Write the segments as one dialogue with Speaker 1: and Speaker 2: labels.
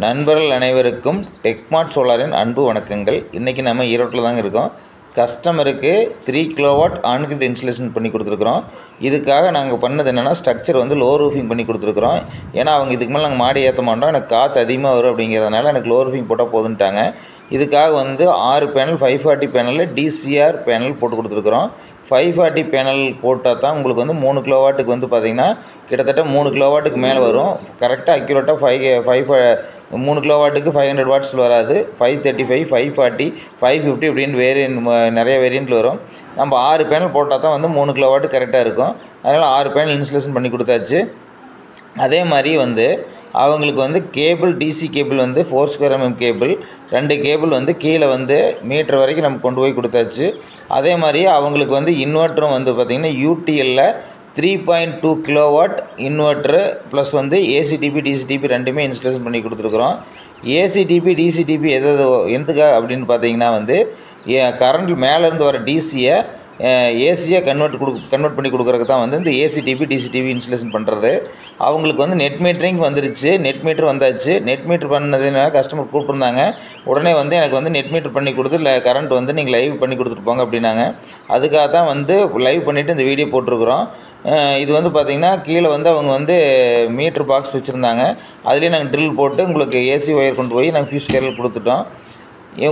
Speaker 1: நண்பர்கள் அனைவருக்கும் டெக்மார்ட் சோலாரின் அன்பு வணக்கங்கள். இன்றைக்கி நம்ம ஈரோட்டில் தாங்க இருக்கோம். கஸ்டமருக்கு 3 கிலோவாட் ஆன்கிரிட் இன்ஸ்டலேஷன் பண்ணி கொடுத்துருக்குறோம். இதுக்காக நாங்கள் பண்ணது என்னென்னா ஸ்ட்ரக்சர் வந்து லோ ரூஃபிங் பண்ணி கொடுத்துருக்குறோம். ஏன்னா அவங்க இதுக்கு மேலே நாங்கள் மாடி ஏற்ற மாட்டோம், எனக்கு காற்று அதிகமாக வரும் அப்படிங்கிறதுனால எனக்கு லோ ரூஃபிங் போட்டால் போதுன்ட்டாங்க. இதுக்காக வந்து 6 பேனல் 540 பேனலில் டிசிஆர் பேனல் போட்டு கொடுத்துருக்குறோம். 540 பேனல் போட்டால் தான் உங்களுக்கு வந்து 3 கிலோவாட்டுக்கு வந்து பார்த்திங்கன்னா கிட்டத்தட்ட 3 கிலோவாட்டுக்கு மேலே வரும். கரெக்டாக அக்யூரேட்டாக 3 கிலோவாட்டுக்கு 500 வாட்ஸ் வராது. 535, 540, 550 அப்படின்னு நிறைய வேரியண்ட்டில் வரும். நம்ம 6 பேனல் போட்டால் தான் வந்து 3 கிலோவாட்டு கரெக்டாக இருக்கும். அதனால் 6 பேனல் இன்ஸ்டலேஷன் பண்ணி கொடுத்தாச்சு. அதே மாதிரி வந்து அவங்களுக்கு வந்து கேபிள் டிசி கேபிள் வந்து 4 ஸ்கொயர் mm கேபிள் 2 கேபிள் வந்து கீழே வந்து மீட்டர் வரைக்கும் நம்ம கொண்டு போய் கொடுத்தாச்சு. அதே மாதிரி அவங்களுக்கு வந்து இன்வெர்ட்டரும் வந்து பார்த்திங்கன்னா யூடிஎல்லில் 3.2 கிலோவாட் இன்வெர்ட்ரு ப்ளஸ் வந்து ஏசிடிபி டிசிடிபி ரெண்டுமே இன்ஸ்டலேஷன் பண்ணி கொடுத்துருக்குறோம். ஏசிடிபி டிசிடிபி எதுக்காக அப்படின்னு பார்த்தீங்கன்னா வந்து கரண்ட் மேலேருந்து வர டிசியை ஏசியாக கன்வெர்ட் பண்ணி கொடுக்குறதுக்கு தான் வந்து இந்த ஏசிடிபி டிசிடிபி இன்ஸ்டலேஷன் பண்ணுறது. அவங்களுக்கு வந்து நெட் மீட்டரிங் வந்துருச்சு, நெட் மீட்டர் வந்தாச்சு. நெட் மீட்டர் பண்ணதுன்னா கஸ்டமர் கூப்பிட்டுருந்தாங்க. உடனே வந்து எனக்கு வந்து நெட் மீட்டர் பண்ணி கொடுத்து இல்லை கரண்ட் வந்து நீங்கள் லைவ் பண்ணி கொடுத்துட்டு போங்க அப்படின்னாங்க. அதுக்காக தான் வந்து லைவ் பண்ணிவிட்டு இந்த வீடியோ போட்டிருக்குறோம். இது வந்து பார்த்திங்கன்னா கீழே வந்து அவங்க வந்து மீட்ரு பாக்ஸ் வச்சுருந்தாங்க. அதுலேயே நாங்கள் ட்ரில் போட்டு உங்களுக்கு ஏசி ஒயர் கொண்டு போய் நாங்கள் ஃபியூஸ் கேரில் கொடுத்துட்டோம்.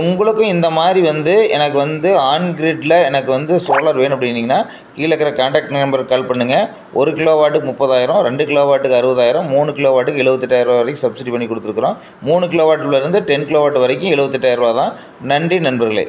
Speaker 1: உங்களுக்கும் இந்த மாதிரி வந்து எனக்கு வந்து ஆன்கிரிட்டில் எனக்கு வந்து சோலார் வேணும் அப்படின்னிங்கன்னா கீழே இருக்கிற கான்டாக்ட் நம்பருக்கு கால் பண்ணுங்கள். 1 கிலோவாட்டுக்கு 30,000, 2 கிலோவாட்டுக்கு 60,000, 3 கிலோவாட்டுக்கு 78,000 வரைக்கும் சப்சிடி பண்ணி கொடுத்துருக்குறோம். 3 கிலோவாட்டிலேருந்து 10 கிலோவாட் வரைக்கும் 78,000 தான். நன்றி நண்பர்களே.